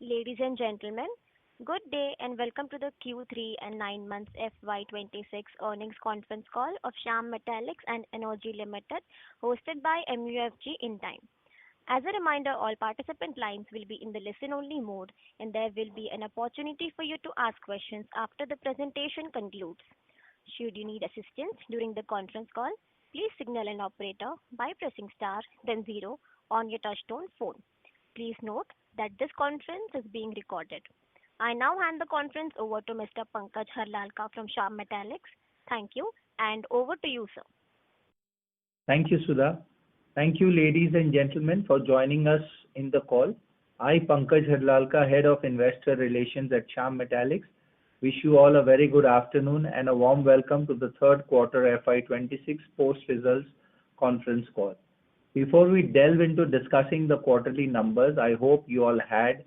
Ladies and gentlemen, good day and welcome to the Q3 and 9 months FY26 earnings conference call of Shyam Metalics and Energy Limited, hosted by MUFG in time. As a reminder, all participant lines will be in the listen-only mode, and there will be an opportunity for you to ask questions after the presentation concludes. Should you need assistance during the conference call, please signal an operator by pressing star, then zero on your touchtone phone. Please note that this conference is being recorded. I now hand the conference over to Mr. Pankaj Harlalka from Shyam Metalics. Thank you, and over to you, sir. Thank you, Sudha. Thank you, ladies and gentlemen, for joining us in the call. I, Pankaj Harlalka, Head of Investor Relations at Shyam Metalics, wish you all a very good afternoon and a warm welcome to the third quarter FY26 post-results conference call. Before we delve into discussing the quarterly numbers, I hope you all had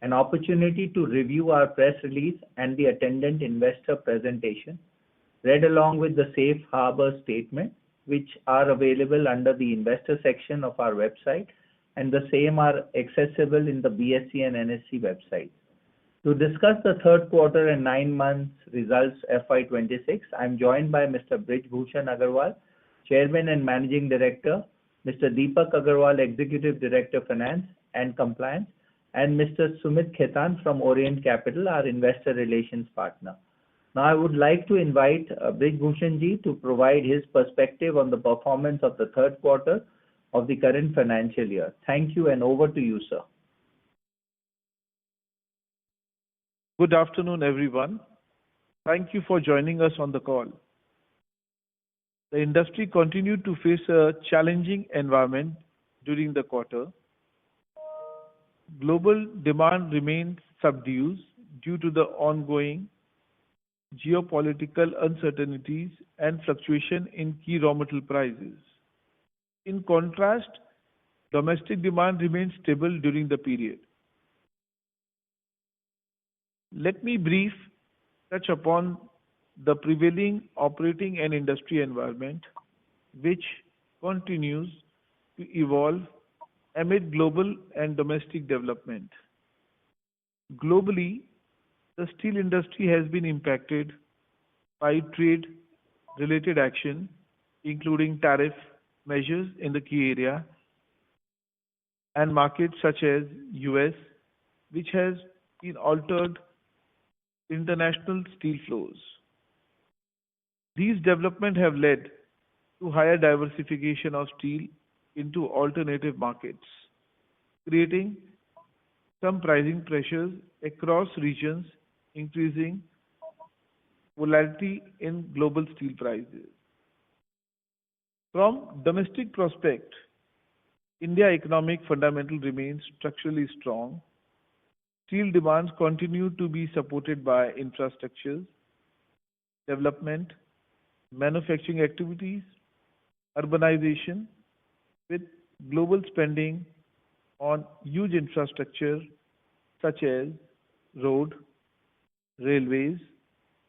an opportunity to review our press release and the attendant investor presentation, read along with the safe harbor statement, which are available under the investor section of our website, and the same are accessible in the BSE and NSE websites. To discuss the third quarter and 9 months results FY26, I am joined by Mr. Brij Bhushan Agarwal, Chairman and Managing Director, Mr. Deepak Agarwal, Executive Director Finance and Compliance, and Mr. Sumit Khaitan from Orient Capital, our investor relations partner. Now I would like to invite Brij Bhushan ji to provide his perspective on the performance of the third quarter of the current financial year. Thank you, and over to you, sir. Good afternoon, everyone. Thank you for joining us on the call. The industry continued to face a challenging environment during the quarter. Global demand remained subdued due to the ongoing geopolitical uncertainties and fluctuation in key raw material prices. In contrast, domestic demand remained stable during the period. Let me brief touch upon the prevailing operating and industry environment, which continues to evolve amid global and domestic development. Globally, the steel industry has been impacted by trade-related action, including tariff measures in the key area and markets such as US, which has been altered international steel flows. These developments have led to higher diversification of steel into alternative markets, creating some pricing pressures across regions, increasing volatility in global steel prices. From domestic prospect, India economic fundamental remains structurally strong. Steel demands continue to be supported by infrastructure development, manufacturing activities, urbanization, with global spending on huge infrastructure such as road, railways,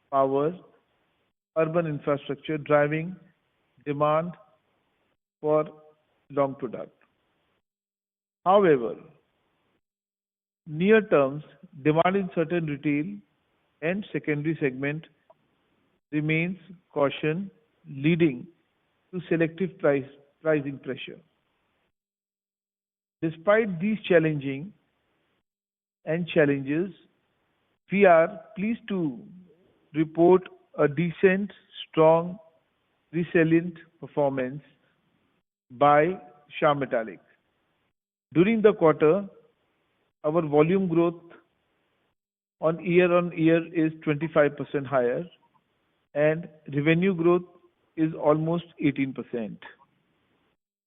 power, urban infrastructure driving demand for long product. However, near terms, demand in certain retail and secondary segment remains caution, leading to selective pricing pressure. Despite these challenges, we are pleased to report a decent, strong, resilient performance by Shyam Metalics. During the quarter, our volume growth on year is 25% higher, and revenue growth is almost 18%.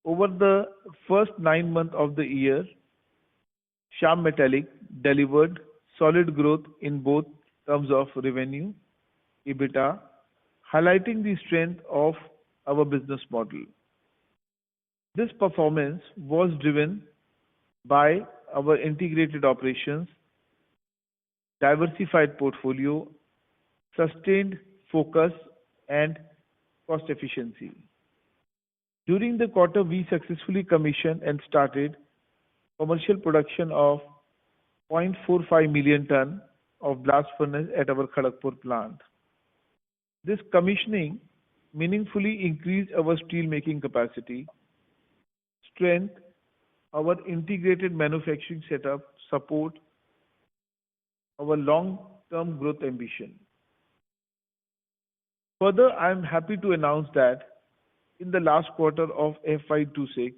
Over the first 9 months of the year, Shyam Metalics delivered solid growth in both terms of revenue, EBITDA, highlighting the strength of our business model. This performance was driven by our integrated operations, diversified portfolio, sustained focus, and cost efficiency. During the quarter, we successfully commissioned and started commercial production of 0.45 million ton of blast furnace at our Kharagpur plant. This commissioning meaningfully increased our steel making capacity, strength our integrated manufacturing setup, support our long-term growth ambition. Further, I am happy to announce that in the last quarter of FY26,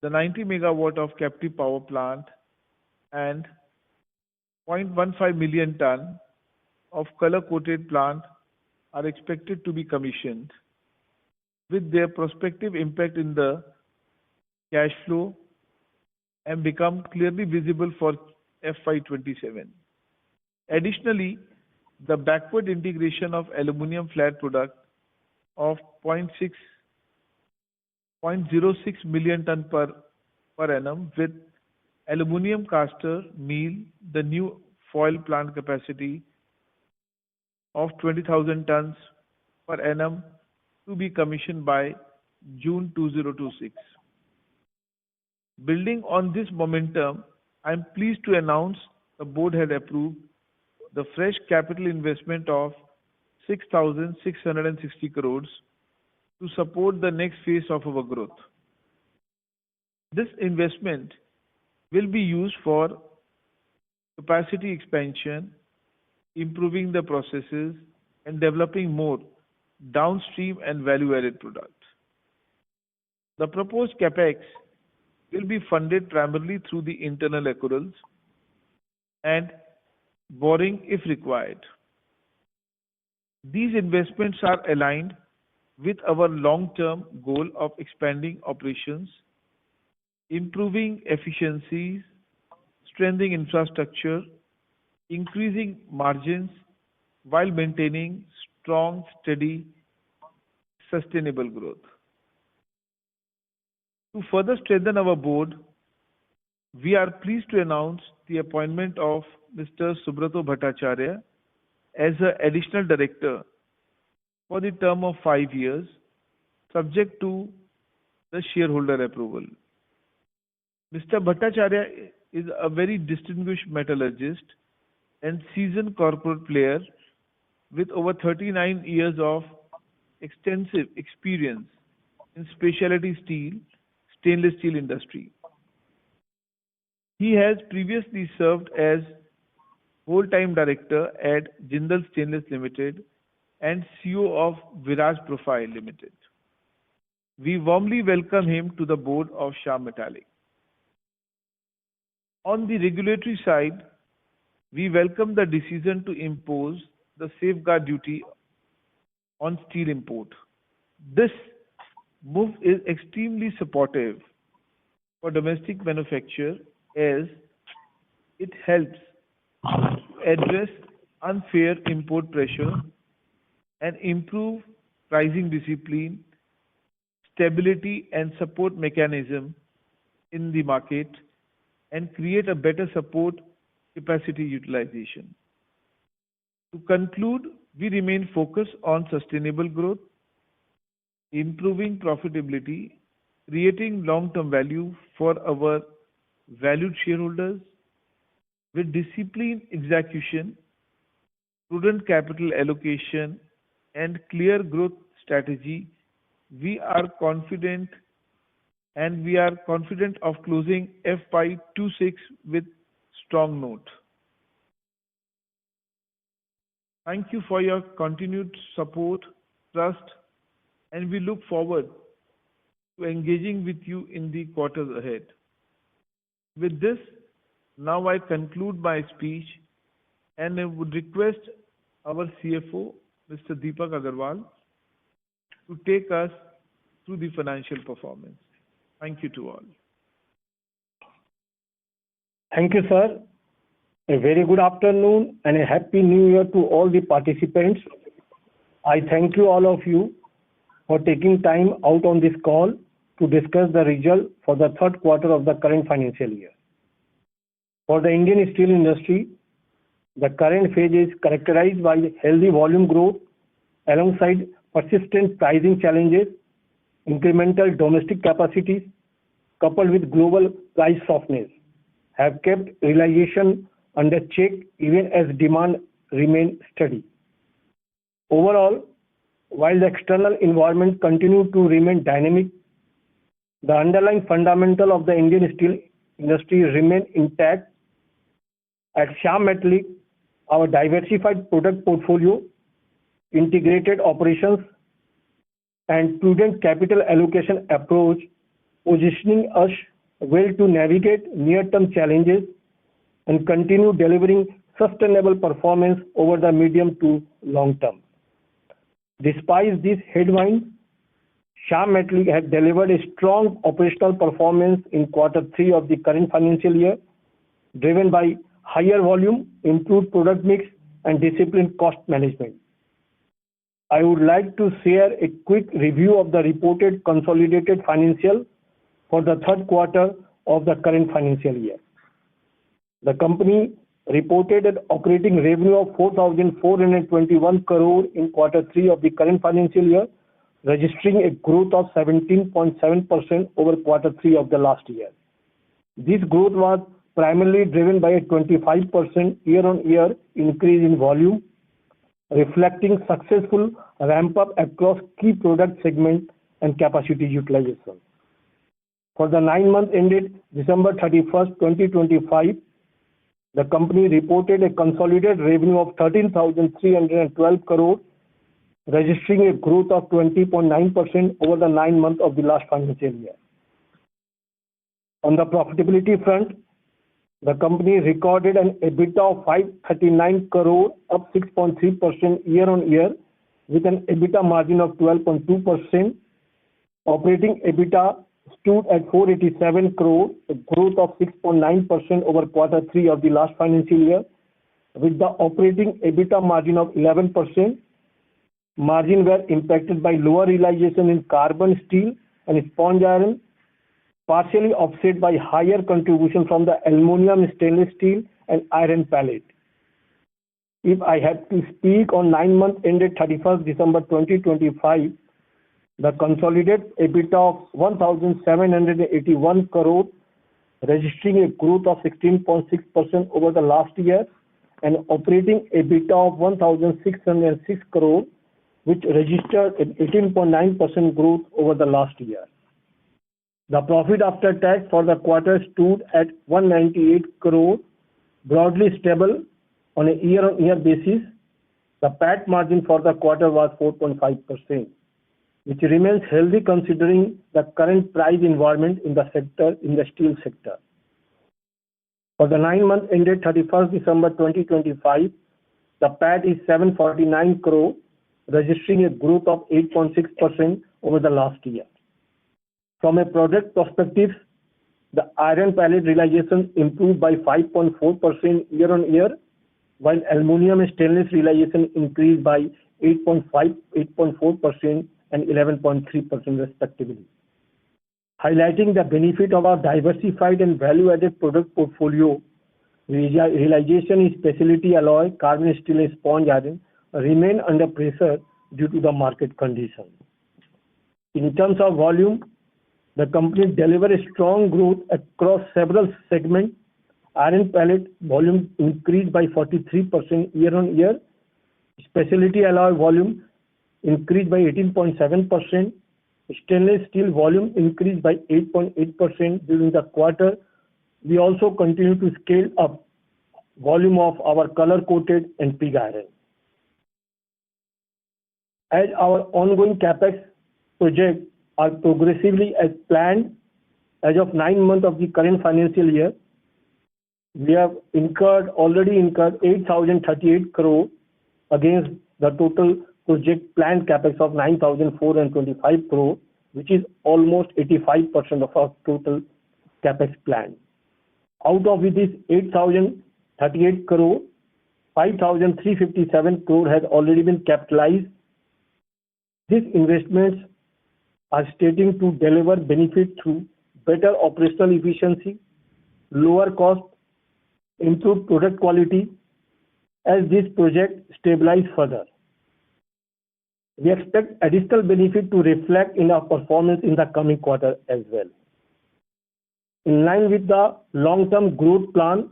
the 90 megawatt of captive power plant and 0.15 million ton of color-coated plant are expected to be commissioned, with their prospective impact in the cash flow and become clearly visible for FY27. Additionally, the backward integration of aluminum flat product of 0.06 million ton per annum with aluminum caster mill, the new foil plant capacity of 20,000 tons per annum to be commissioned by June 2026. Building on this momentum, I am pleased to announce the board had approved the fresh capital investment of 6,660 crores to support the next phase of our growth. This investment will be used for capacity expansion, improving the processes, and developing more downstream and value-added products. The proposed capex will be funded primarily through the internal accruals and borrowing if required. These investments are aligned with our long-term goal of expanding operations, improving efficiencies, strengthening infrastructure, increasing margins while maintaining strong, steady, sustainable growth. To further strengthen our board, we are pleased to announce the appointment of Mr. Subrato Bhattacharya as an additional director for the term of 5 years, subject to the shareholder approval. Mr. Bhattacharya is a very distinguished metallurgist and seasoned corporate player with over 39 years of extensive experience in specialty steel, stainless steel industry. He has previously served as whole-time director at Jindal Stainless Limited and CEO of Viraj Profile Limited. We warmly welcome him to the board of Shyam Metalics. On the regulatory side, we welcome the decision to impose the safeguard duty on steel import. This move is extremely supportive for domestic manufacture as it helps address unfair import pressure and improve pricing discipline, stability and support mechanism in the market and create a better support capacity utilization. To conclude, we remain focused on sustainable growth, improving profitability, creating long-term value for our valued shareholders. With disciplined execution, prudent capital allocation, and clear growth strategy, we are confident of closing FY26 with strong note. Thank you for your continued support, trust, and we look forward to engaging with you in the quarters ahead. With this, now I conclude my speech and I would request our CFO, Mr. Deepak Agarwal, to take us through the financial performance. Thank you to all. Thank you, sir. A very good afternoon and a happy new year to all the participants. I thank you all of you for taking time out on this call to discuss the result for the third quarter of the current financial year. For the Indian steel industry, the current phase is characterized by healthy volume growth alongside persistent pricing challenges, incremental domestic capacities coupled with global price softness. have kept realization under check even as demand remained steady. Overall, while the external environment continued to remain dynamic, the underlying fundamental of the Indian steel industry remain intact. At Shyam Metalics, our diversified product portfolio, integrated operations, and prudent capital allocation approach positioning us well to navigate near-term challenges and continue delivering sustainable performance over the medium to long term. Despite these headwinds, Shyam Metalics has delivered a strong operational performance in Q3 of the current financial year, driven by higher volume, improved product mix, and disciplined cost management. I would like to share a quick review of the reported consolidated financials for the third quarter of the current financial year. The company reported an operating revenue of 4,421 crore in Q3 of the current financial year, registering a growth of 17.7% over Q3 of the last year. This growth was primarily driven by a 25% year-on-year increase in volume, reflecting successful ramp-up across key product segments and capacity utilization. For the 9 months ended December 31st, 2025, the company reported a consolidated revenue of 13,312 crore, registering a growth of 20.9% over the 9 months of the last financial year. On the profitability front, the company recorded an EBITDA of 539 crore, up 6.3% year-on-year, with an EBITDA margin of 12.2%. Operating EBITDA stood at 487 crore, a growth of 6.9% over Q3 of the last financial year, with the operating EBITDA margin of 11%. Margins were impacted by lower realization in carbon steel and sponge iron, partially offset by higher contribution from the aluminum, stainless steel, and iron pellet. If I have to speak on 9 months ended 31st December 2025, the consolidated EBITDA of 1,781 crore, registering a growth of 16.6% over the last year, and operating EBITDA of 1,606 crore, which registered an 18.9% growth over the last year. The profit after tax for the quarter stood at 198 crore, broadly stable on a year-on-year basis. The PAT margin for the quarter was 4.5%, which remains healthy considering the current price environment in the steel sector. For the 9 months ended 31st December 2025, the PAT is 749 crore, registering a growth of 8.6% over the last year. From a product perspective, the iron pellet realization improved by 5.4% year-on-year, while aluminum and stainless realization increased by 8.4% and 11.3% respectively, highlighting the benefit of our diversified and value-added product portfolio. Realization in specialty alloy, carbon steel, and sponge iron remain under pressure due to the market conditions. In terms of volume, the company delivered a strong growth across several segments. Iron pellet volume increased by 43% year-on-year. Specialty alloy volume increased by 18.7%. Stainless steel volume increased by 8.8% during the quarter. We also continue to scale up volume of our color-coated and pig iron. As our ongoing capex projects are progressively as planned, as of 9 months of the current financial year, we have already incurred 8,038 crore against the total project planned capex of 9,425 crore, which is almost 85% of our total capex plan. Out of this 8,038 crore, 5,357 crore has already been capitalized. These investments are stating to deliver benefit through better operational efficiency, lower cost, improved product quality as this project stabilize further. We expect additional benefit to reflect in our performance in the coming quarter as well. In line with the long-term growth plan,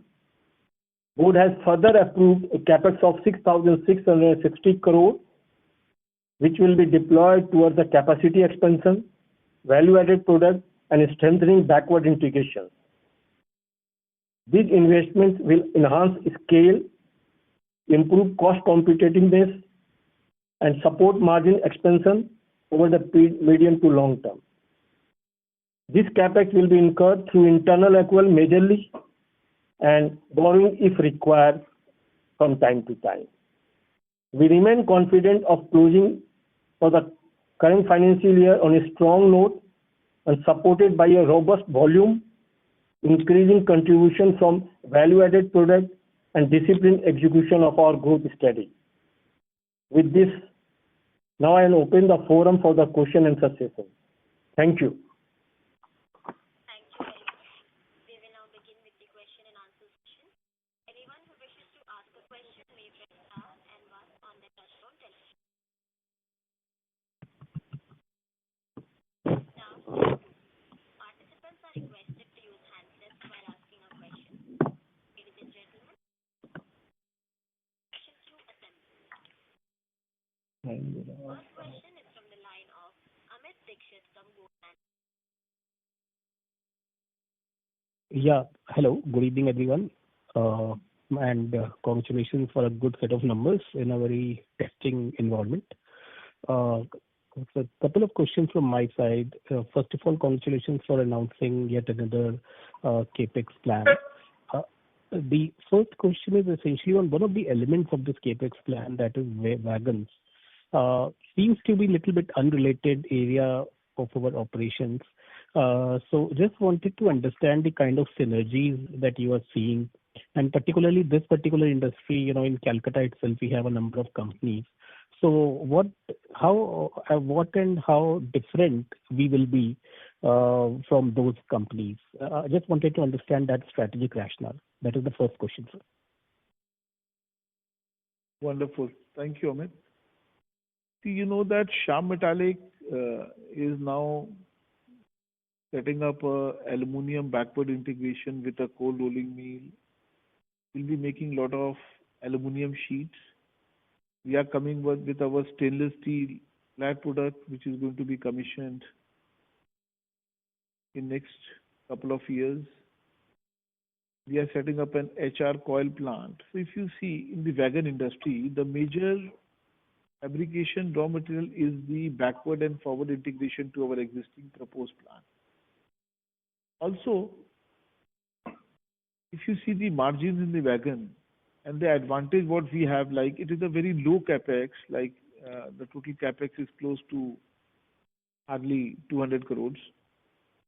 Board has further approved a capex of 6,660 crore, which will be deployed towards the capacity expansion, value-added product, and strengthening backward integration. These investments will enhance scale, improve cost competitiveness, and support margin expansion over the medium to long term. This capex will be incurred through internal accrual majorly and borrowing if required from time to time. We remain confident of closing for the current financial year on a strong note and supported by a robust volume, increasing contribution from value-added product and disciplined execution of our growth strategy. With this, now I will open the forum for the question and answer session. Thank you. Thank you very much. We will now begin with the question and answer session. Anyone who wishes to ask a question may press star and one on their touchtone telephone. Now, participants are requested to use handsets while asking a question. Ladies and gentlemen, question queue assembled. First question is from the line of Amit Dixit from Goldman. Yeah. Hello. Good evening, everyone. And congratulations for a good set of numbers in a very testing environment. So a couple of questions from my side. First of all, congratulations for announcing yet another CapEx plan. The first question is essentially on one of the elements of this CapEx plan, that is wagons. Seems to be a little bit unrelated area of our operations. So just wanted to understand the kind of synergies that you are seeing, and particularly this particular industry, in Calcutta itself, we have a number of companies. So what and how different we will be from those companies? I just wanted to understand that strategic rationale. That is the first question, sir. Wonderful. Thank you, Amit. See, you know that Shyam Metalics is now setting up a aluminium backward integration with a cold rolling mill. We'll be making a lot of aluminium sheets. We are coming with our stainless steel flat product, which is going to be commissioned in next couple of years. We are setting up an HR coil plant. So if you see in the wagon industry, the major fabrication raw material is the backward and forward integration to our existing proposed plant. Also, if you see the margins in the wagon and the advantage what we have, like it is a very low capex, like the total capex is close to hardly 200 crores.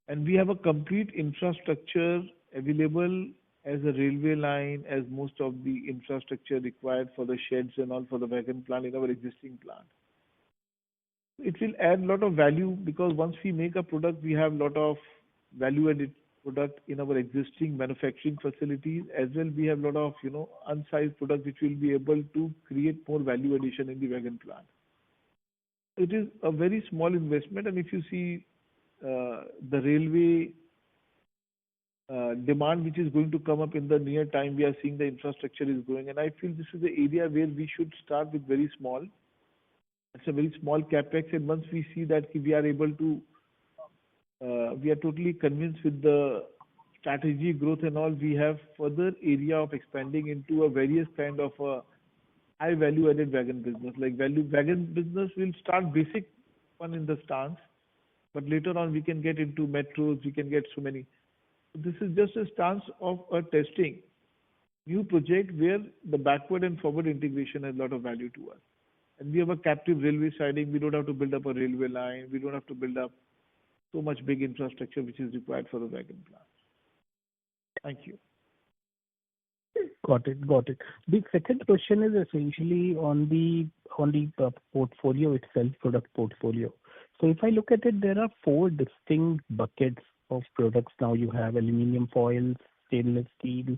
And we have a complete infrastructure available as a railway line, as most of the infrastructure required for the sheds and all for the wagon plant in our existing plant. It will add a lot of value because once we make a product, we have a lot of value-added product in our existing manufacturing facilities. As well, we have a lot of, unsized product which will be able to create more value addition in the wagon plant. It is a very small investment, and if you see the railway demand which is going to come up in the near time, we are seeing the infrastructure is growing, and I feel this is the area where we should start with very small. It's a very small capex, and once we see that we are able to, we are totally convinced with the strategy growth and all, we have further area of expanding into a various kind of high value added wagon business. Like wagon business will start basic one in the stance, but later on we can get into metros, we can get so many. This is just a stance of a testing new project where the backward and forward integration has a lot of value to us. And we have a captive railway siding. We don't have to build up a railway line. We don't have to build up so much big infrastructure which is required for the wagon plant. Thank you. Got it. The second question is essentially on the portfolio itself, product portfolio. So if I look at it, there are 4 distinct buckets of products. Now you have aluminium foils, stainless steel,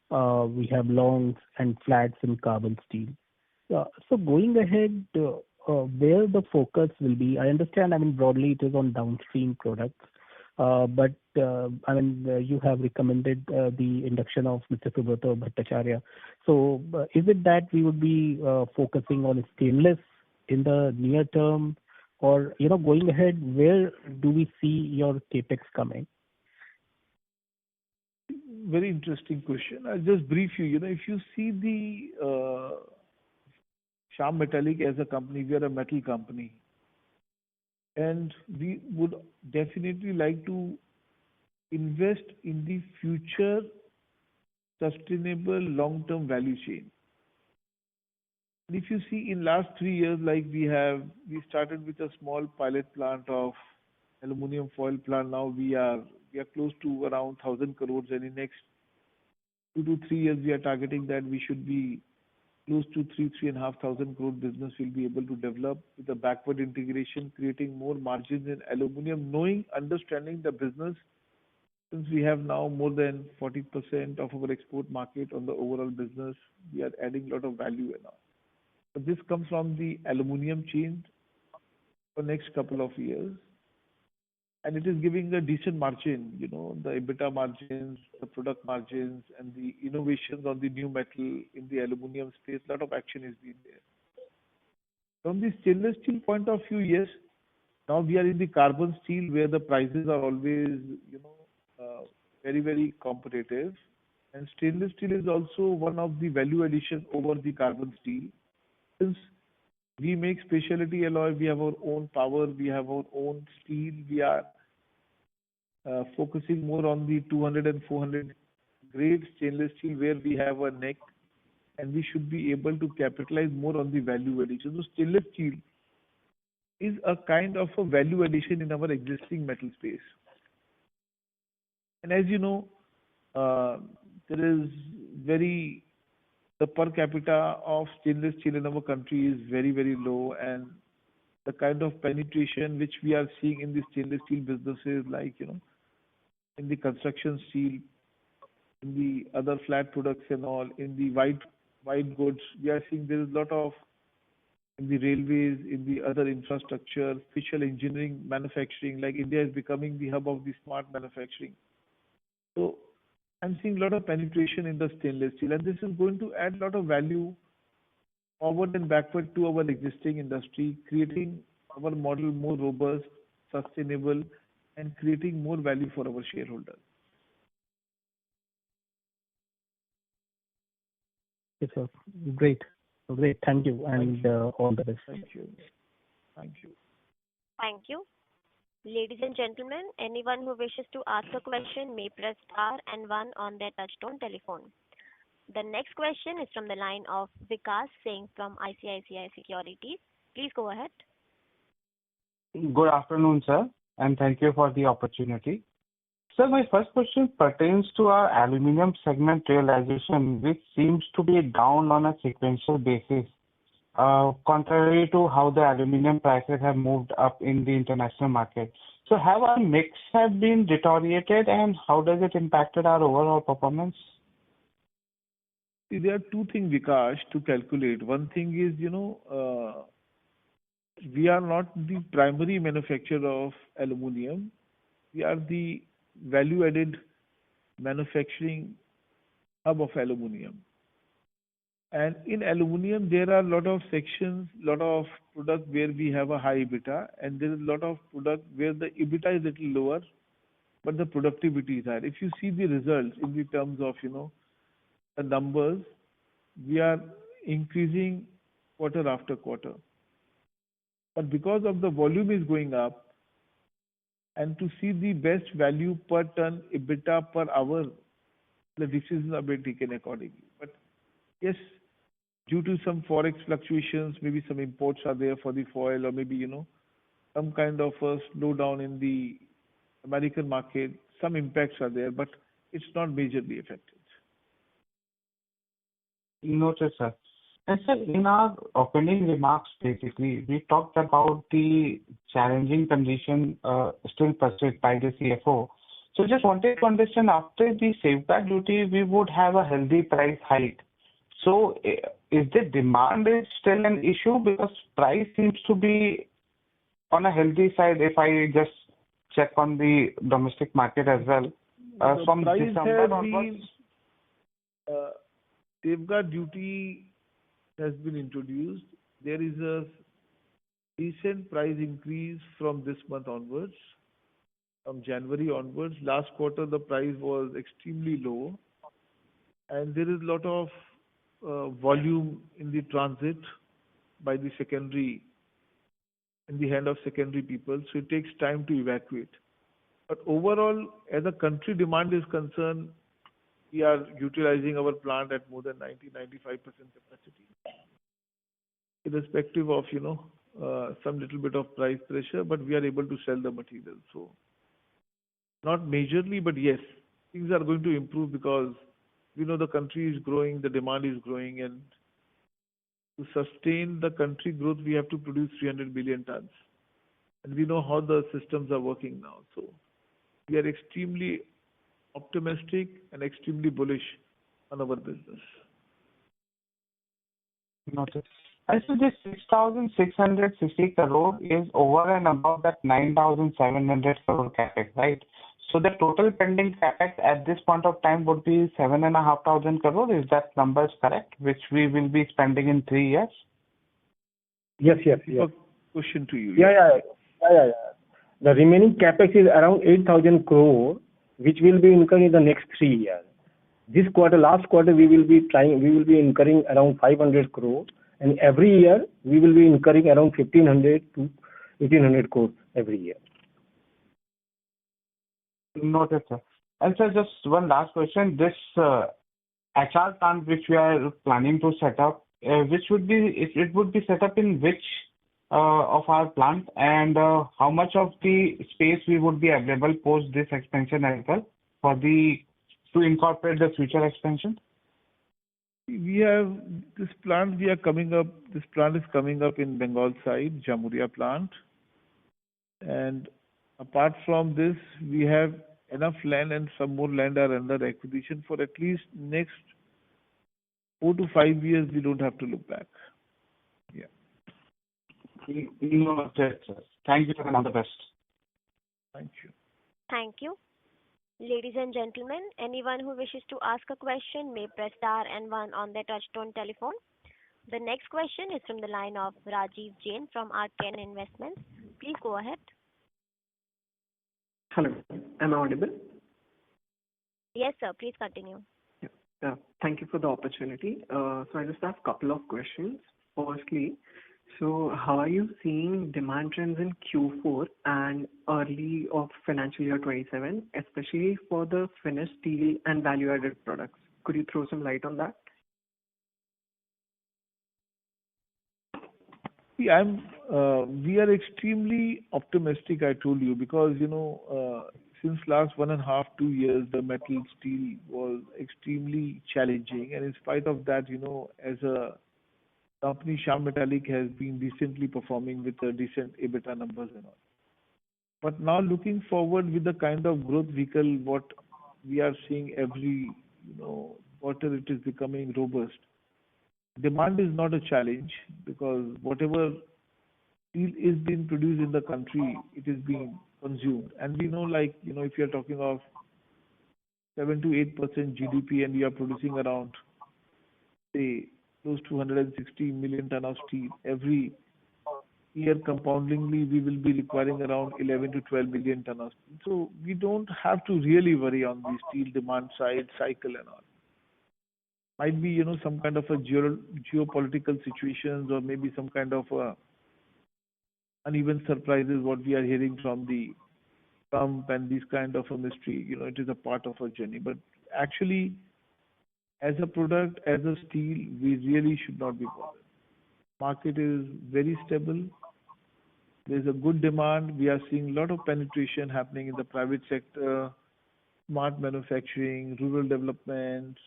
we have longs and flats and carbon steel. So going ahead, where the focus will be, I understand, broadly it is on downstream products. But you have recommended the induction of Mr. Subrata Bhattacharya. So is it that we would be focusing on stainless in the near term, or going ahead, where do we see your capex coming? Very interesting question. I'll just brief you. If you see the Shyam Metallic as a company, we are a metal company, and we would definitely like to invest in the future sustainable long-term value chain. And if you see in last 3 years, like we started with a small pilot plant of aluminum foil plant. Now we are close to around 1,000 crores, and in next 2 to 3 years we are targeting that we should be close to 3,500 crore business will be able to develop with the backward integration, creating more margins in aluminum, understanding the business. Since we have now more than 40% of our export market on the overall business, we are adding a lot of value and all. But this comes from the aluminum chain for next couple of years, and it is giving a decent margin, the EBITDA margins, the product margins, and the innovations on the new metal in the aluminum space. A lot of action is being there. From the stainless steel point of view, yes, now we are in the carbon steel where the prices are always, very, very competitive. And stainless steel is also one of the value addition over the carbon steel. Since we make specialty alloy, we have our own power, we have our own steel, we are focusing more on the 200 and 400 grade stainless steel where we have a neck, and we should be able to capitalize more on the value addition. So stainless steel is a kind of a value addition in our existing metal space. And as you know, the per capita of stainless steel in our country is very, very low, and the kind of penetration which we are seeing in the stainless steel businesses, like, in the construction steel, in the other flat products and all, in the white goods, we are seeing there is a lot of, in the railways, in the other infrastructure, special engineering, manufacturing, like India is becoming the hub of the smart manufacturing. So I'm seeing a lot of penetration in the stainless steel, and this is going to add a lot of value forward and backward to our existing industry, creating our model more robust, sustainable, and creating more value for our shareholders. Yes, sir. Great. Thank you, and all the best. Thank you. Thank you. Ladies and gentlemen, anyone who wishes to ask a question may press star and one on their touchtone telephone. The next question is from the line of Vikas Singh from ICICI Securities. Please go ahead. Good afternoon, sir, and thank you for the opportunity. Sir, my first question pertains to our aluminum segment realization, which seems to be down on a sequential basis, contrary to how the aluminum prices have moved up in the international market. So have our mix have been deteriorated, and how does it impacted our overall performance? See, there are two things, Vikas, to calculate. One thing is, we are not the primary manufacturer of aluminum. We are the value-added manufacturing hub of aluminum. And in aluminum, there are a lot of sections, lot of product where we have a high EBITDA, and there is a lot of product where the EBITDA is a little lower, but the productivity is higher. If you see the results in the terms of, the numbers, we are increasing quarter after quarter. But because of the volume is going up, and to see the best value per ton EBITDA per hour, the decisions are being taken accordingly. But yes, due to some forex fluctuations, maybe some imports are there for the foil, or maybe, some kind of a slowdown in the American market, some impacts are there, but it's not majorly affected. Noted, sir. And sir, in our opening remarks, basically, we talked about the challenging condition still persist by the CFO. So just wanted to understand, after the safeguard duty, we would have a healthy price hike. So is the demand is still an issue, because price seems to be on a healthy side if I just check on the domestic market as well. The From price December has onwards, been, safeguard duty has been introduced. There is a recent price increase from this month onwards, from January onwards. Last quarter, the price was extremely low, and there is a lot of volume in the transit by the secondary, in the hand of secondary people, so it takes time to evacuate. But overall, as a country demand is concerned, we are utilizing our plant at more than 90-95% capacity, irrespective of, some little bit of price pressure, but we are able to sell the material. So not majorly, but yes, things are going to improve because we know the country is growing, the demand is growing, and to sustain the country growth, we have to produce 300 billion tons. And we know how the systems are working now. So we are extremely optimistic and extremely bullish on our business. noted. And so this 6,660 crore is over and above that 9,700 crore capex, right? So the total pending capex at this point of time would be 7,500 crore. Is that number correct, which we will be spending in 3 years? Yes. Question to you. Yeah. The remaining capex is around 8,000 crore, which will be incurred in the next 3 years. Last quarter, we will be incurring around 500 crore, and every year we will be incurring around 1,500 to 1,800 crore every year. Noted, sir. And sir, just one last question. This HR plant which we are planning to set up, which would be, it would be set up in which of our plant, and how much of the space we would be available post this expansion as well to incorporate the future expansion? We have this plant. This plant is coming up in Bengal side, Jamuria plant, and apart from this, we have enough land and some more land are under acquisition for at least next 4 to 5 years. We don't have to look back. Yeah. Noted, sir. Thank you, and all the best. Thank you. Thank you. Ladies and gentlemen, anyone who wishes to ask a question may press star and one on their touchtone telephone. The next question is from the line of Rajiv Jain from Arcane Investments. Please go ahead. Hello, am I audible? Yes, sir. Please continue. Yeah. Thank you for the opportunity. So I just have a couple of questions. Firstly, so how are you seeing demand trends in Q4 and early of financial year 27, especially for the finished steel and value-added products? Could you throw some light on that? We are extremely optimistic, I told you, because, since last 1.5, 2 years, the metal steel was extremely challenging. And in spite of that, as a company, Shyam Metalics has been decently performing with decent EBITDA numbers and all. But now looking forward with the kind of growth vehicle, what we are seeing every, quarter, it is becoming robust. Demand is not a challenge because whatever steel is being produced in the country, it is being consumed. And we know, if you are talking of 7 to 8% GDP and we are producing around, say, close to 160 million ton of steel every year, compoundingly, we will be requiring around 11 to 12 million ton of steel. So we don't have to really worry on the steel demand side cycle and all. Might be, some kind of a geopolitical situations or maybe some kind of uneven surprises, what we are hearing from the Trump and this kind of a mystery, it is a part of our journey. But actually, as a product, as a steel, we really should not be bothered. Market is very stable. There's a good demand. We are seeing a lot of penetration happening in the private sector, smart manufacturing, rural development,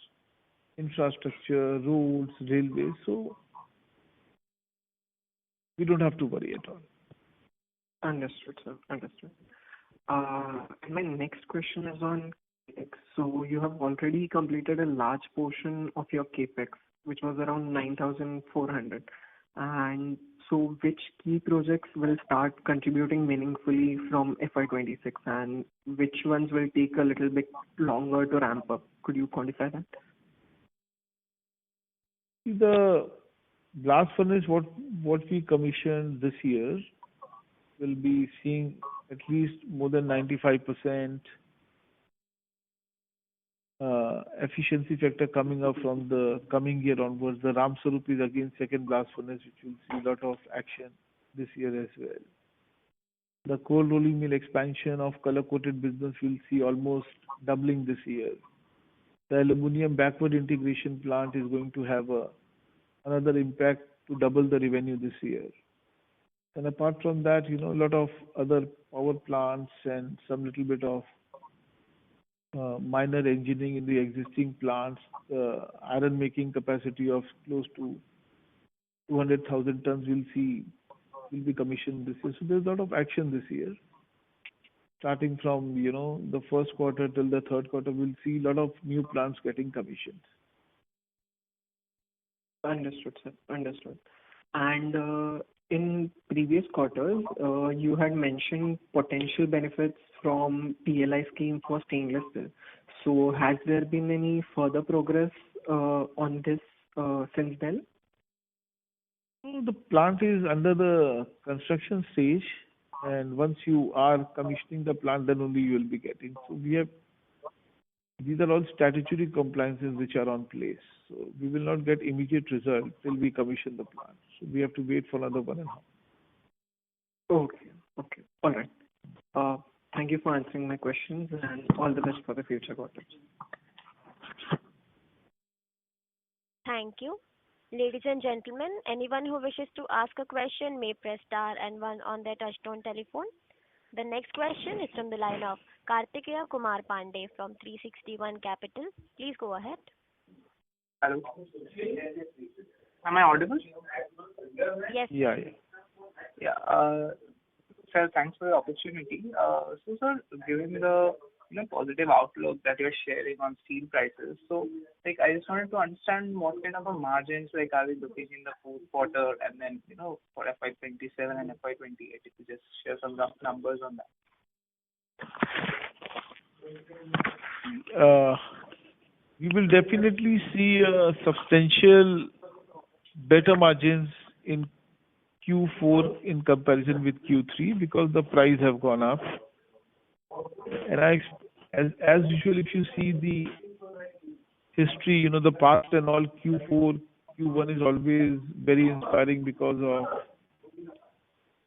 infrastructure, roads, railways. So we don't have to worry at all. Understood, sir. Understood. My next question is on CapEx. So you have already completed a large portion of your CapEx, which was around 9,400. And so which key projects will start contributing meaningfully from FY26, and which ones will take a little bit longer to ramp up? Could you quantify that? The blast furnace, what we commissioned this year, will be seeing at least more than 95% efficiency factor coming up from the coming year onwards. The Ram Sarup is again second blast furnace, which will see a lot of action this year as well. The cold rolling mill expansion of color coated business will see almost doubling this year. The aluminum backward integration plant is going to have another impact to double the revenue this year. And apart from that, a lot of other power plants and some little bit of minor engineering in the existing plants, iron making capacity of close to 200,000 tons will be commissioned this year. So there's a lot of action this year. Starting from the first quarter till the third quarter, we'll see a lot of new plants getting commissioned. Understood, sir. Understood. And in previous quarters, you had mentioned potential benefits from PLI scheme for stainless steel. So has there been any further progress on this since then? The plant is under the construction stage, and once you are commissioning the plant, then only you will be getting. So these are all statutory compliances which are on place. So we will not get immediate result till we commission the plant. So we have to wait for another 1.5 years. Okay. Okay. All right. Thank you for answering my questions, and all the best for the future quarters. Thank you. Ladies and gentlemen, anyone who wishes to ask a question may press star and one on their touchtone telephone. The next question is from the line of Kartikeya Kumar Pandey from 360 ONE Capital. Please go ahead. Hello. Am I audible? Yes. Yeah. Sir, thanks for the opportunity. So, sir, given the positive outlook that you're sharing on steel prices, so I just wanted to understand what kind of a margins are we looking in the fourth quarter, and then for FY27 and FY28, if you just share some rough numbers on that. We will definitely see a substantial better margins in Q4 in comparison with Q3 because the price have gone up. And as usual, if you see the history, the past and all, Q4, Q1 is always very inspiring because of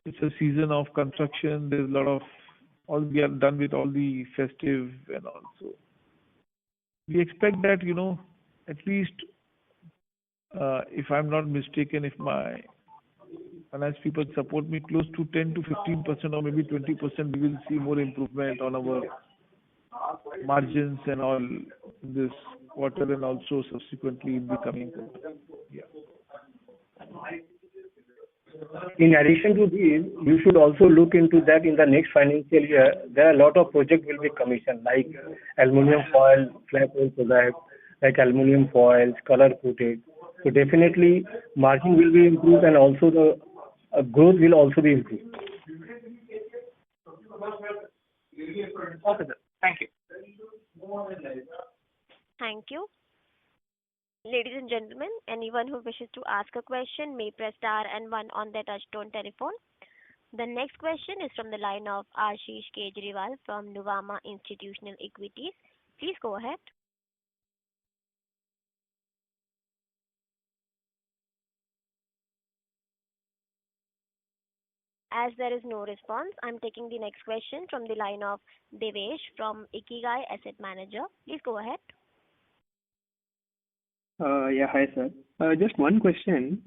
it's a season of construction. There's a lot of we are done with all the festive and all. So we expect that at least if I'm not mistaken, if my finance people support me, close to 10 to 15% or maybe 20%, we will see more improvement on our margins and all in this quarter and also subsequently in the coming quarter. Yeah. In addition to this, you should also look into that in the next financial year. There are a lot of projects will be commissioned, like aluminum foil, flat roll product, like aluminum foils, color coated. So definitely margin will be improved, and also the growth will also be improved. Okay, sir. Thank you. Thank you. Ladies and gentlemen, anyone who wishes to ask a question may press star and one on their touchtone telephone. The next question is from the line of Ashish Kejriwal from Nuvama Institutional Equities. Please go ahead. As there is no response, I'm taking the next question from the line of Devesh from Ikigai Asset Manager. Please go ahead. Yeah, hi sir. Just one question.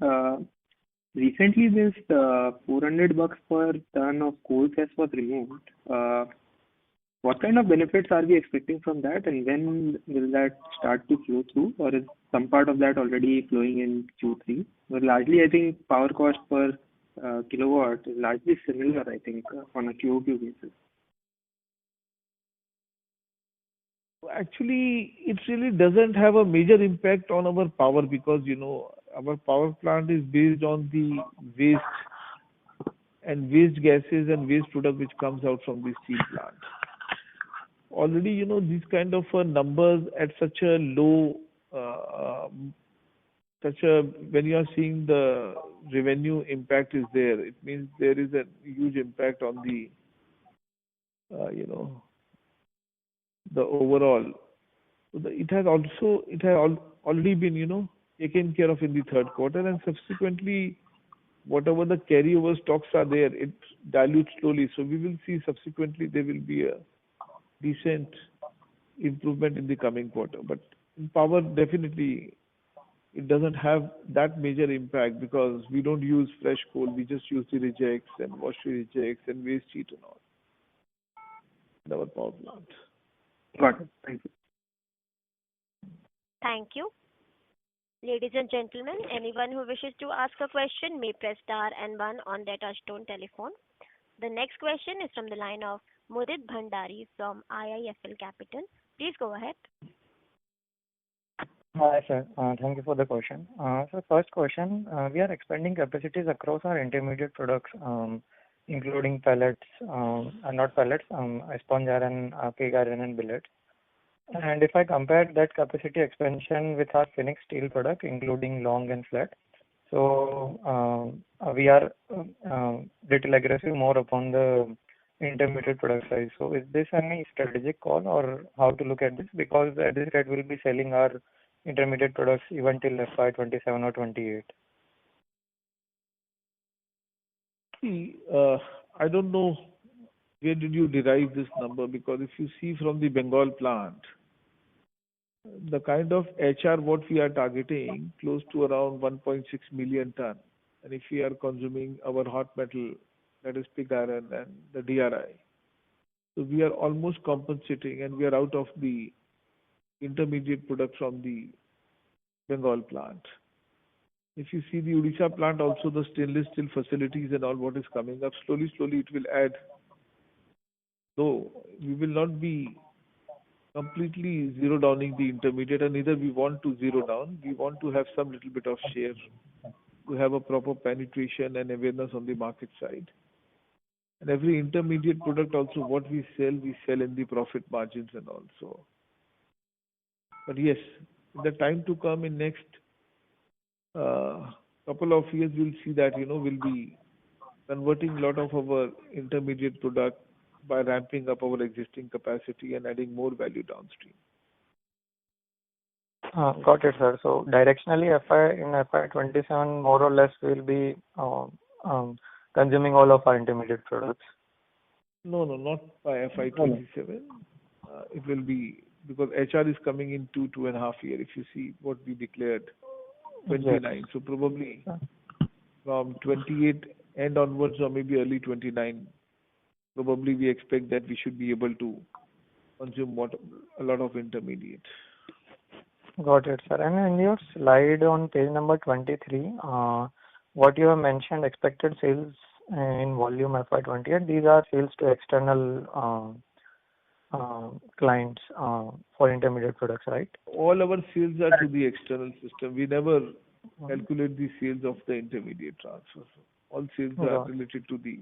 Recently, this $400 per ton of coal cess was removed. What kind of benefits are we expecting from that, and when will that start to flow through, or is some part of that already flowing in Q3? But largely, I think power cost per kilowatt is largely similar, I think, on a QOQ basis. Actually, it really doesn't have a major impact on our power because, our power plant is based on the waste and waste gases and waste product which comes out from the steel plant. Already, these kind of numbers at such a low, when you are seeing the revenue impact is there, it means there is a huge impact on the, the overall. It has already been, taken care of in the third quarter, and subsequently, whatever the carryover stocks are there, it dilutes slowly. So we will see subsequently there will be a decent improvement in the coming quarter. But in power, definitely, it doesn't have that major impact because we don't use fresh coal. We just use the rejects and washery rejects and waste heat and all in our power plant. Got it. Thank you. Thank you. Ladies and gentlemen, anyone who wishes to ask a question may press star and one on their touchtone telephone. The next question is from the line of Mudit Bhandari from IIFL Capital. Please go ahead. Hi, sir. Thank you for the question. So first question, we are expanding capacities across our intermediate products, including pellets, not pellets, sponge iron, pig iron, and billets. And if I compare that capacity expansion with our finished steel product, including long and flat, so we are little aggressive more upon the intermediate product size. So is this any strategic call or how to look at this? Because at this rate, we'll be selling our intermediate products even till FY27 or 28. See, I don't know where did you derive this number, because if you see from the Bengal plant, the kind of HR what we are targeting close to around 1.6 million ton, and if we are consuming our hot metal, that is pig iron and the DRI, so we are almost compensating, and we are out of the intermediate product from the Bengal plant. If you see the Odisha plant, also the stainless steel facilities and all what is coming up, slowly it will add. So we will not be completely zero downing the intermediate, and neither we want to zero down. We want to have some little bit of share to have a proper penetration and awareness on the market side. And every intermediate product also what we sell in the profit margins and also. But yes, in the time to come in next couple of years, we'll see that, we'll be converting a lot of our intermediate product by ramping up our existing capacity and adding more value downstream. Got it, sir. So directionally, in FY27, more or less, we'll be consuming all of our intermediate products. No, not by FY27. It will be, because HR is coming in 2.5 years, if you see what we declared, 29. Yes. So probably from 28 end onwards or maybe early 29, probably we expect that we should be able to consume a lot of intermediate. Got it, sir. And in your slide on page number 23, what you have mentioned, expected sales in volume FY28, these are sales to external clients for intermediate products, right? All our sales are to the external system. We never calculate the sales of the intermediate transfer. All sales are related to the...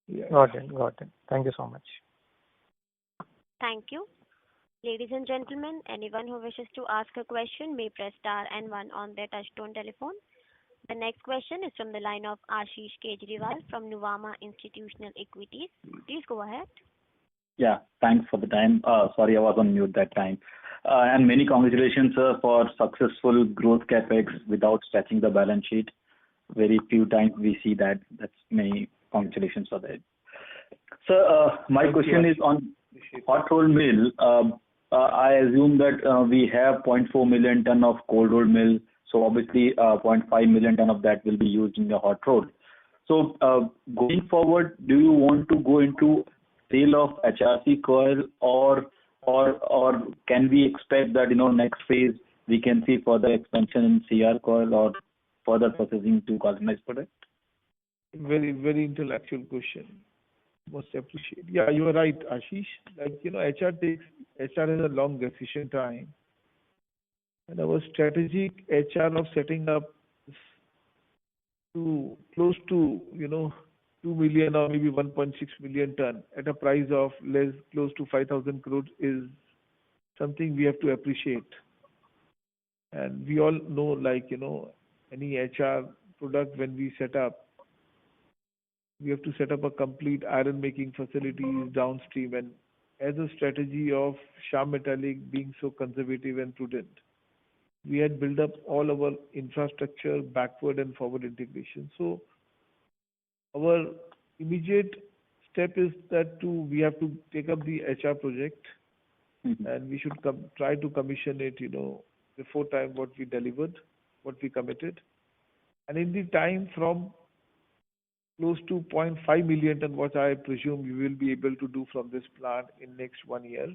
Yeah. Got it. Thank you so much. Thank you. Ladies and gentlemen, anyone who wishes to ask a question may press star and one on their touchtone telephone. The next question is from the line of Ashish Kejriwal from Nuvama Institutional Equities. Please go ahead. Yeah, thanks for the time. Sorry, I was on mute that time. And many congratulations, sir, for successful growth capex without stretching the balance sheet. Very few times we see that. That's many congratulations for that. Sir, my question is on hot roll mill. I assume that we have 0.4 million ton of cold roll mill. So obviously 0.5 million ton of that will be used in the hot roll. So going forward, do you want to go into sale of HRC coil or can we expect that next phase we can see further expansion in CR coil or further processing to galvanized product? Very, very intellectual question. Most appreciate. Yeah, you are right, Ashish. Like, HR has a long gestation time. And our strategic HR of setting up to close to 2 million or maybe 1.6 million ton at a price of close to 5,000 crores is something we have to appreciate. And we all know, any HR product, when we set up, we have to set up a complete iron making facilities downstream. And as a strategy of Shyam Metallic being so conservative and prudent, we had built up all our infrastructure, backward and forward integration. So our immediate step is that we have to take up the HR project, and we should try to commission it, before time what we delivered, what we committed. And in the time from close to 0.5 million ton, what I presume we will be able to do from this plant in next 1 year.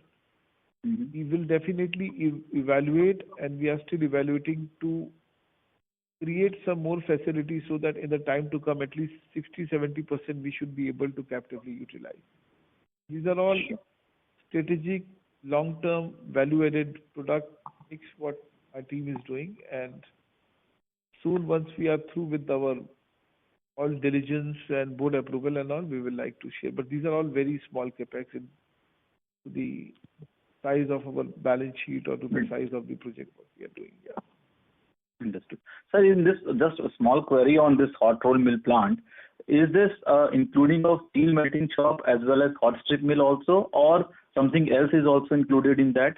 We will definitely evaluate, and we are still evaluating to create some more facilities so that in the time to come, at least 60-70% we should be able to captively utilize. These are all strategic, long-term, value-added product mix what our team is doing, and soon once we are through with our all diligence and board approval and all, we will like to share. But these are all very small capex in the size of our balance sheet or to the size of the project what we are doing. Yeah. Understood. Sir, in this, just a small query on this hot roll mill plant. Is this including of steel melting shop as well as hot strip mill also, or something else is also included in that?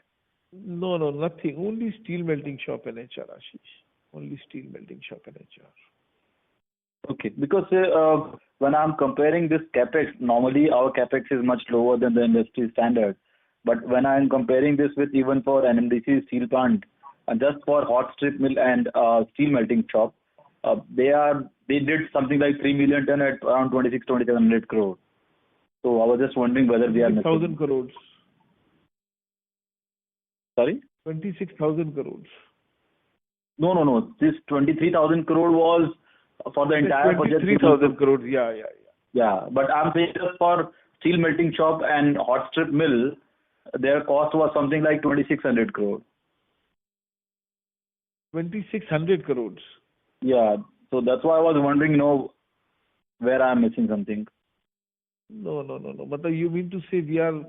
No, nothing. Only steel melting shop and HR, Ashish. Only steel melting shop and HR. Okay, because when I'm comparing this capex, normally our capex is much lower than the industry standard. But when I'm comparing this with even for NMDC steel plant, and just for hot strip mill and steel melting shop, they did something like 3 million ton at around 26,000-27,000 crore. So I was just wondering whether we are 26,000 crores. Sorry? 26,000 crores. No. This 23,000 crore was for the entire project. 23,000 crores. Yeah. Yeah, but I'm saying just for steel melting shop and hot strip mill, their cost was something like 2,600 crore. 2,600 crores. Yeah, so that's why I was wondering, where I'm missing something. No. But you mean to say we are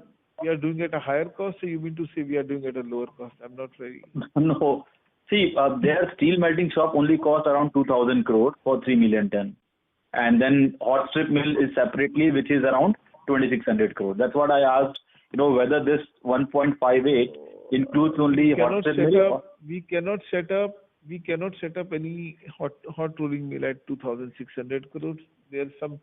doing at a higher cost, or you mean to say we are doing at a lower cost? I'm not very. No. See, their steel melting shop only cost around 2,000 crore for 3 million ton. And then hot strip mill is separately, which is around 2,600 crore. That's what I asked, whether this 1.58 includes only hot strip mill. We cannot set up any hot rolling mill at 2,600 crores. There's some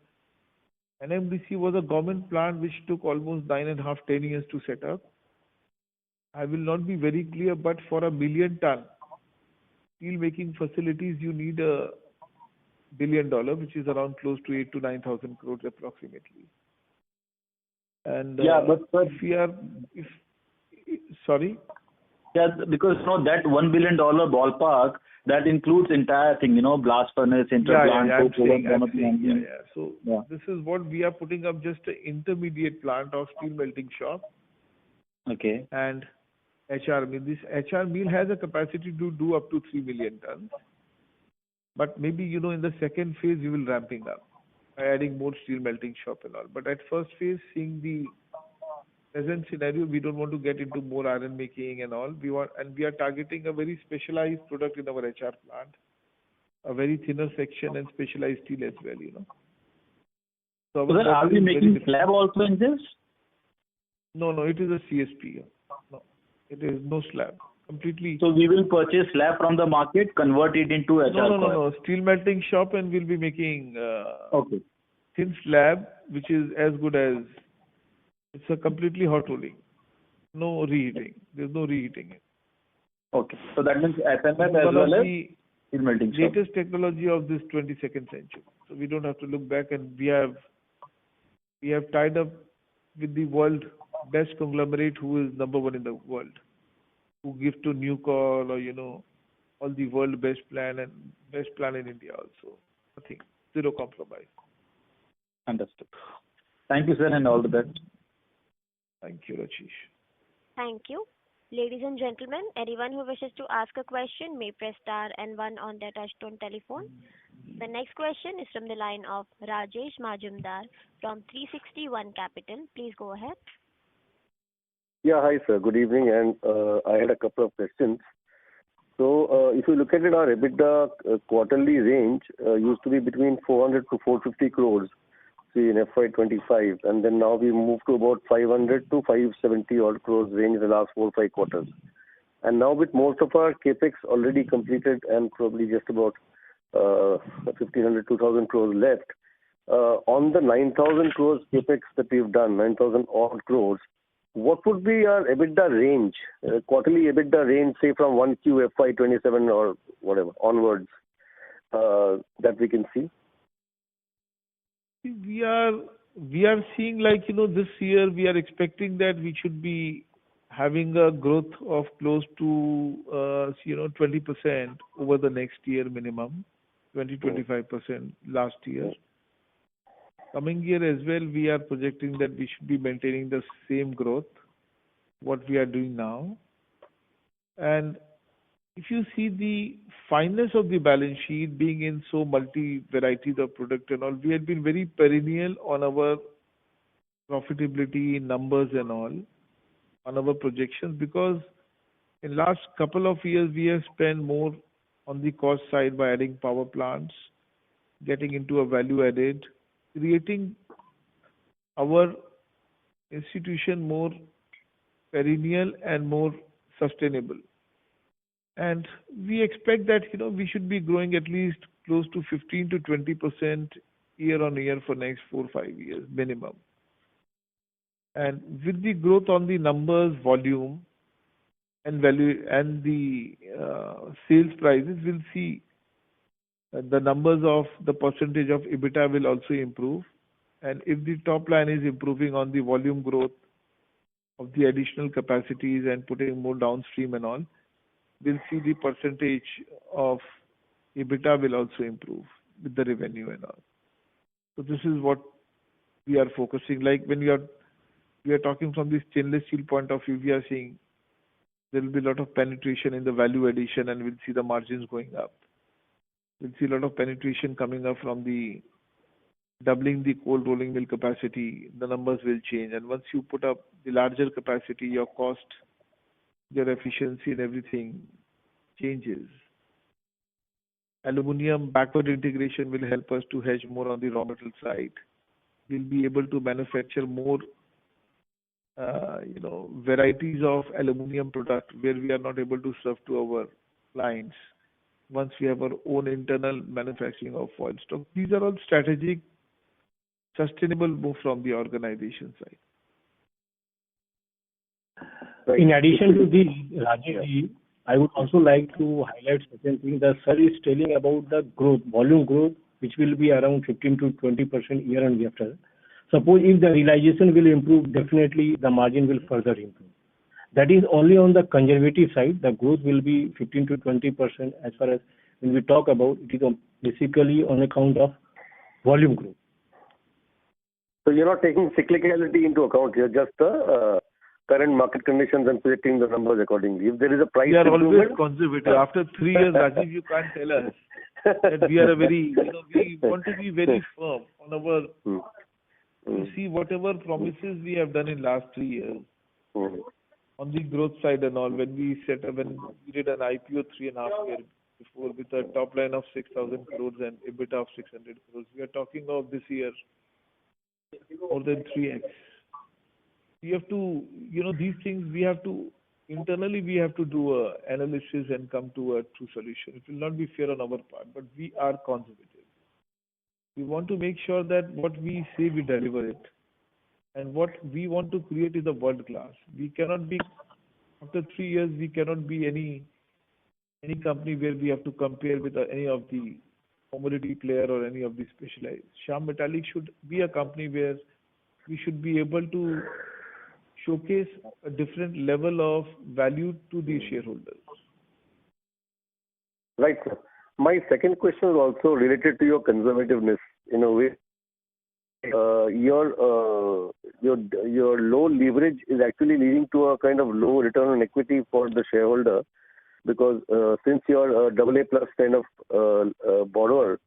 NMDC was a government plant which took almost 9.5, 10 years to set up. I will not be very clear, but for a million ton steel making facilities, you need $1 billion, which is around close to 8,000 to 9,000 crores approximately. And sorry. Yeah, because that $1 billion ballpark, that includes entire thing, blast furnace, interplant. So this is what we are putting up, just an intermediate plant of steel melting shop. Okay. And HR mill. This HR mill has a capacity to do up to 3 million tons. But maybe, in the second phase, we will ramping up by adding more steel melting shop and all. But at first phase, seeing the present scenario, we don't want to get into more iron making and all. We are targeting a very specialized product in our HR plant, a very thinner section and specialized steel as well, So are we making slab also in this? No, it is a CSP. No, it is no slab. Completely. So we will purchase slab from the market, convert it into HR. No. Steel melting shop, and we'll be making thin slab, which is as good as. It's a completely hot rolling. No reheating. There's no reheating. Okay. So that means SMS as well as steel melting shop. Latest technology of this 22nd century. So we don't have to look back, and we have tied up with the world best conglomerate who is number one in the world, who give to Nucor or all the world best plan in India also. Nothing. Zero compromise. Understood. Thank you, sir, and all the best. Thank you, Rajesh. Thank you. Ladies and gentlemen, anyone who wishes to ask a question may press star and one on their touchtone telephone. The next question is from the line of Rajesh Majumdar from 360 ONE Capital. Please go ahead. Yeah, hi sir. Good evening, and I had a couple of questions. So, if you look at it, our EBITDA quarterly range used to be between 400 to 450 crores, see, in FY25, and then now we moved to about 500 to 570 odd crores range in the last 4 or 5 quarters. And now with most of our capex already completed and probably just about 1,500, 2,000 crores left, on the 9,000 crores capex that we've done, 9,000 odd crores, what would be our EBITDA range, quarterly EBITDA range, say from 1Q FY27 or whatever onwards, that we can see? We are seeing this year we are expecting that we should be having a growth of close to 20% over the next year minimum, 20-25% last year. Coming year as well, we are projecting that we should be maintaining the same growth, what we are doing now. And if you see the fineness of the balance sheet being in so multi varieties of product and all, we have been very perennial on our profitability numbers and all, on our projections, because in last couple of years we have spent more on the cost side by adding power plants, getting into a value added, creating our institution more perennial and more sustainable. And we expect that we should be growing at least close to 15 to 20% year on year for next 4 or 5 years minimum. And with the growth on the numbers, volume, and value, and the sales prices, we'll see the numbers of the percentage of EBITDA will also improve. And if the top line is improving on the volume growth of the additional capacities and putting more downstream and all, we'll see the percentage of EBITDA will also improve with the revenue and all. So this is what we are focusing. Like when we are talking from the stainless steel point of view, we are seeing there will be a lot of penetration in the value addition, and we'll see the margins going up. We'll see a lot of penetration coming up from the doubling the cold rolling mill capacity. The numbers will change, and once you put up the larger capacity, your cost, your efficiency and everything changes. Aluminium backward integration will help us to hedge more on the raw material side. We'll be able to manufacture more varieties of aluminium product where we are not able to serve to our clients once we have our own internal manufacturing of foil stock. These are all strategic, sustainable move from the organization side. In addition to this, Rajesh, I would also like to highlight certain things. The sir is telling about the growth, volume growth, which will be around 15 to 20% year on year. Suppose if the realization will improve, definitely the margin will further improve. That is only on the conservative side. The growth will be 15 to 20% as far as when we talk about it is basically on account of volume growth. So you're not taking cyclicality into account here, just the current market conditions and predicting the numbers accordingly. If there is a price we are always conservative. After 3 years, Rajiv, you can't tell us that we are a very, we want to be very firm on our, you see whatever promises we have done in last 3 years on the growth side and all. When we set up, when we did an IPO 3.5 years before with a top line of 6,000 crores and EBITDA of 600 crores, we are talking of this year more than 3x. We have to, these things we have to, internally we have to do a analysis and come to a true solution. It will not be fair on our part, but we are conservative. We want to make sure that what we say we deliver it. And what we want to create is a world class. We cannot be, after 3 years, we cannot be any company where we have to compare with any of the commodity player or any of the specialized. Shyam Metalics should be a company where we should be able to showcase a different level of value to the shareholders. Right, sir. My second question is also related to your conservativeness in a way. your low leverage is actually leading to a kind of low return on equity for the shareholder, because since you're a AA plus kind of borrower,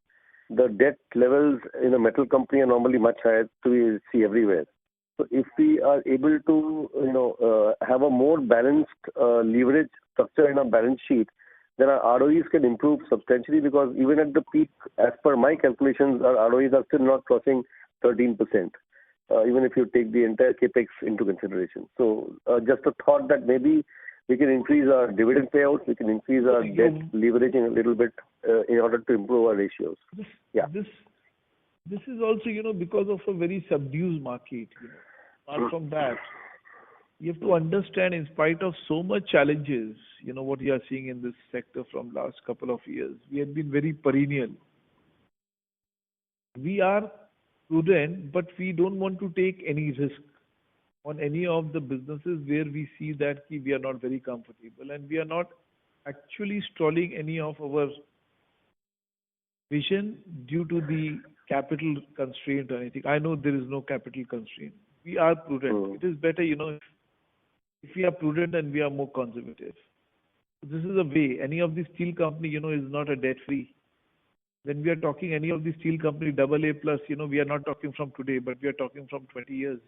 the debt levels in a metal company are normally much higher to we see everywhere. So if we are able to have a more balanced leverage structure in our balance sheet, then our ROEs can improve substantially, because even at the peak, as per my calculations, our ROEs are still not crossing 13%, even if you take the entire capex into consideration. So just a thought that maybe we can increase our dividend payouts, we can increase our debt leveraging a little bit in order to improve our ratios. This is also, because of a very subdued market. Apart from that, you have to understand, in spite of so much challenges, what you are seeing in this sector from last couple of years, we have been very perennial. We are prudent, but we don't want to take any risk on any of the businesses where we see that we are not very comfortable, and we are not actually stalling any of our vision due to the capital constraint or anything. I know there is no capital constraint. We are prudent. It is better, if we are prudent and we are more conservative. This is a way. Any of the steel company, is not a debt-free. When we are talking any of the steel company AA plus, we are not talking from today, but we are talking from 20 years.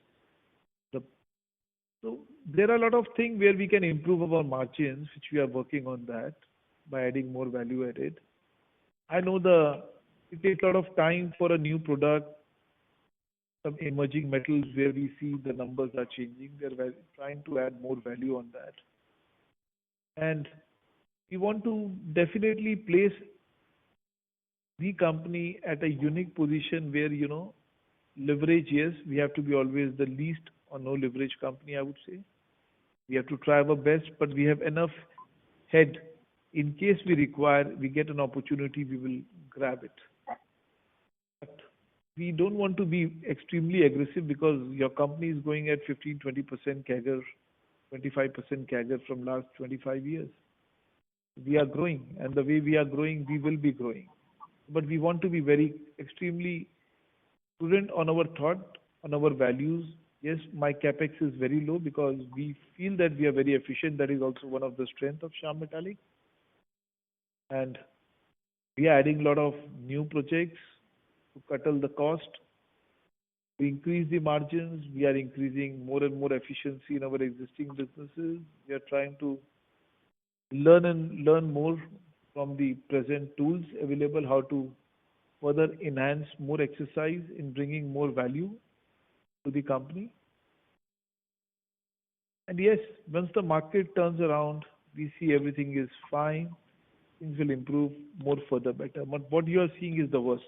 So there are a lot of things where we can improve our margins, which we are working on that by adding more value added. I know it takes a lot of time for a new product, some emerging metals where we see the numbers are changing. We are trying to add more value on that. And we want to definitely place the company at a unique position where, leverage, yes, we have to be always the least or no leverage company, I would say. We have to try our best, but we have enough head. In case we get an opportunity, we will grab it. But we don't want to be extremely aggressive, because your company is going at 15-20% CAGR, 25% CAGR from last 25 years. We are growing, and the way we are growing, we will be growing. But we want to be very extremely prudent on our thought, on our values. Yes, my capex is very low because we feel that we are very efficient. That is also one of the strengths of Shyam Metalics. And we are adding a lot of new projects to curtail the cost. We increase the margins. We are increasing more and more efficiency in our existing businesses. We are trying to learn more from the present tools available, how to further enhance more exercise in bringing more value to the company. And yes, once the market turns around, we see everything is fine, things will improve more further better. But what you are seeing is the worst.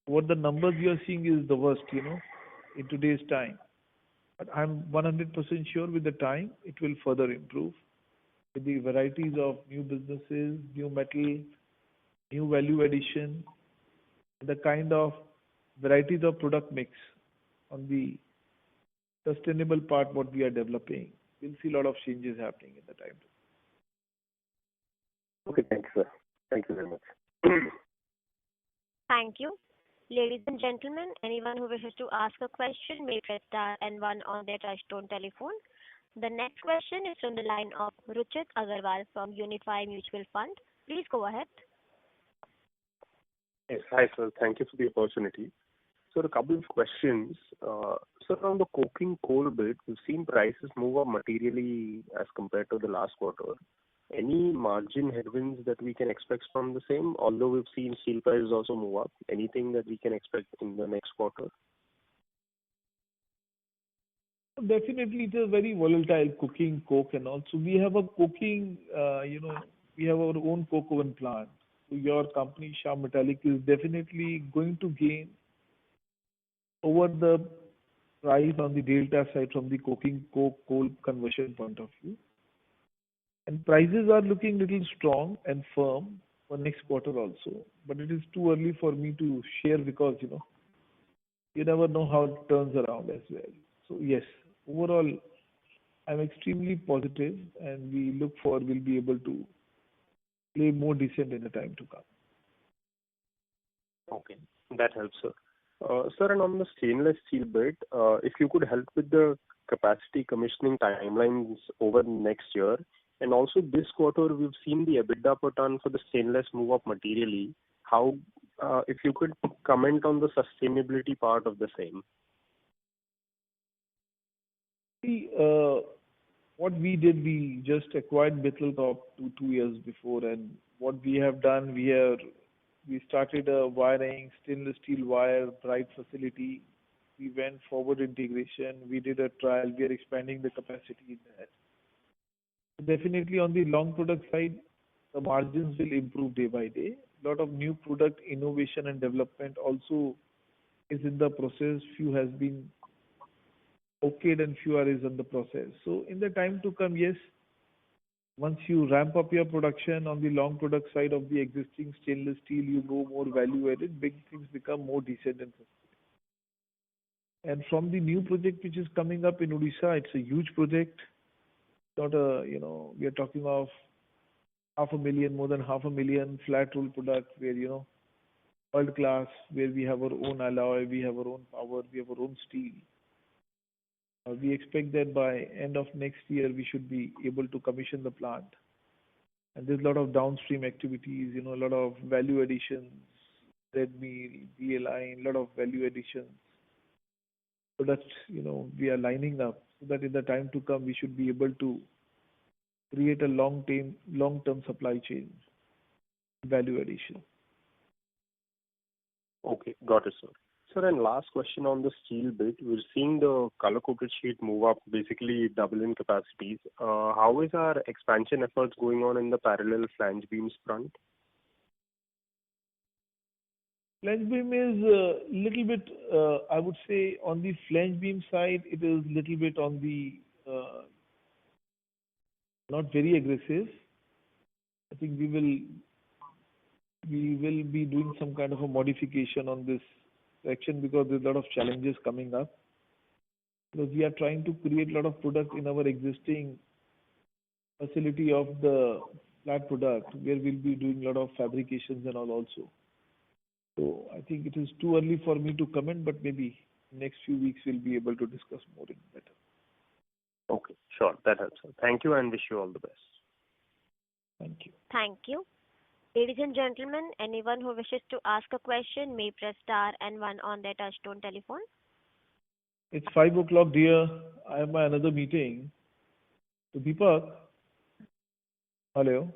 What the numbers you are seeing is the worst, in today's time. But I'm 100% sure with the time, it will further improve. With the varieties of new businesses, new metal, new value addition, the kind of varieties of product mix on the sustainable part what we are developing, we'll see a lot of changes happening in the time. Okay, thanks, sir. Thank you very much. Thank you. Ladies and gentlemen, anyone who wishes to ask a question may press star and one on their touchtone telephone. The next question is from the line of Ruchit Agarwal from Unifi Mutual Fund. Please go ahead. Yes, hi sir. Thank you for the opportunity. So a couple of questions. So on the coking coal bit, we've seen prices move up materially as compared to the last quarter. Any margin headwinds that we can expect from the same? Although we've seen steel prices also move up, anything that we can expect in the next quarter? Definitely, it is very volatile, coking coke, and also we have a coking, we have our own coke oven plant. So your company, Shyam Metalics, is definitely going to gain over the price on the delta side from the coking coke coal conversion point of view. And prices are looking little strong and firm for next quarter also. But it is too early for me to share because, you never know how it turns around as well. So yes, overall, I'm extremely positive, and we look for we'll be able to play more decent in the time to come. Okay, that helps, sir. Sir, and on the stainless steel bit, if you could help with the capacity commissioning timelines over next year. And also this quarter, we've seen the EBITDA per ton for the stainless move up materially. How, if you could comment on the sustainability part of the same. See, what we did, we just acquired Bitlaltop 2 years before, and what we have done, we started a wiring, stainless steel wire, bright facility. We went forward integration. We did a trial. We are expanding the capacity in that. Definitely on the long product side, the margins will improve day by day. A lot of new product innovation and development also is in the process. Few has been okayed and few are is in the process. So in the time to come, yes, once you ramp up your production on the long product side of the existing stainless steel, you go more value added, big things become more decent and sustainable. And from the new project which is coming up in Odisha, it's a huge project. Not a, we are talking of 500,000, more than 500,000 flat roll product where, world class, where we have our own alloy, we have our own power, we have our own steel. We expect that by end of next year, we should be able to commission the plant. And there's a lot of downstream activities, a lot of value additions, red meal, BA line, a lot of value additions. So that, we are lining up so that in the time to come, we should be able to create a long-term supply chain value addition. Okay, got it, sir. Sir, and last question on the steel bit. We're seeing the color-coated sheet move up, basically double in capacities. How is our expansion efforts going on in the parallel flange beams front? Flange beam is a little bit, I would say, on the flange beam side, it is little bit on the not very aggressive. I think we will be doing some kind of a modification on this section because there's a lot of challenges coming up. Because we are trying to create a lot of product in our existing facility of the flat product where we'll be doing a lot of fabrications and all also. So I think it is too early for me to comment, but maybe next few weeks we'll be able to discuss more in better. Okay, sure. That helps. Thank you and wish you all the best. Thank you. Thank you. Ladies and gentlemen, anyone who wishes to ask a question may press star and one on their touchtone telephone. It's 5 o'clock, dear. I have my another meeting. So Deepak, hello.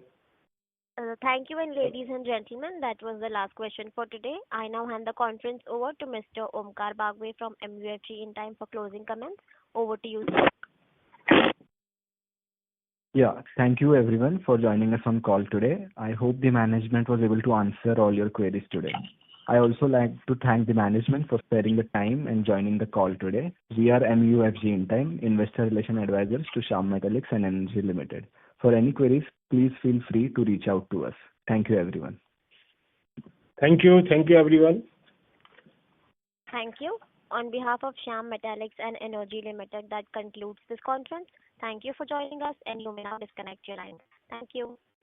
Thank you, and ladies and gentlemen, that was the last question for today. I now hand the conference over to Mr. Omkar Bagwe from MUFG in time for closing comments. Over to you, sir. Yeah, thank you everyone for joining us on call today. I hope the management was able to answer all your queries today. I also like to thank the management for sparing the time and joining the call today. We are MUFG in time, Investor Relation Advisors to Shyam Metalics and Energy Limited. For any queries, please feel free to reach out to us. Thank you everyone. Thank you. Thank you, everyone. Thank you. On behalf of Shyam Metalics and Energy Limited, that concludes this conference. Thank you for joining us, and you may now disconnect your lines. Thank you.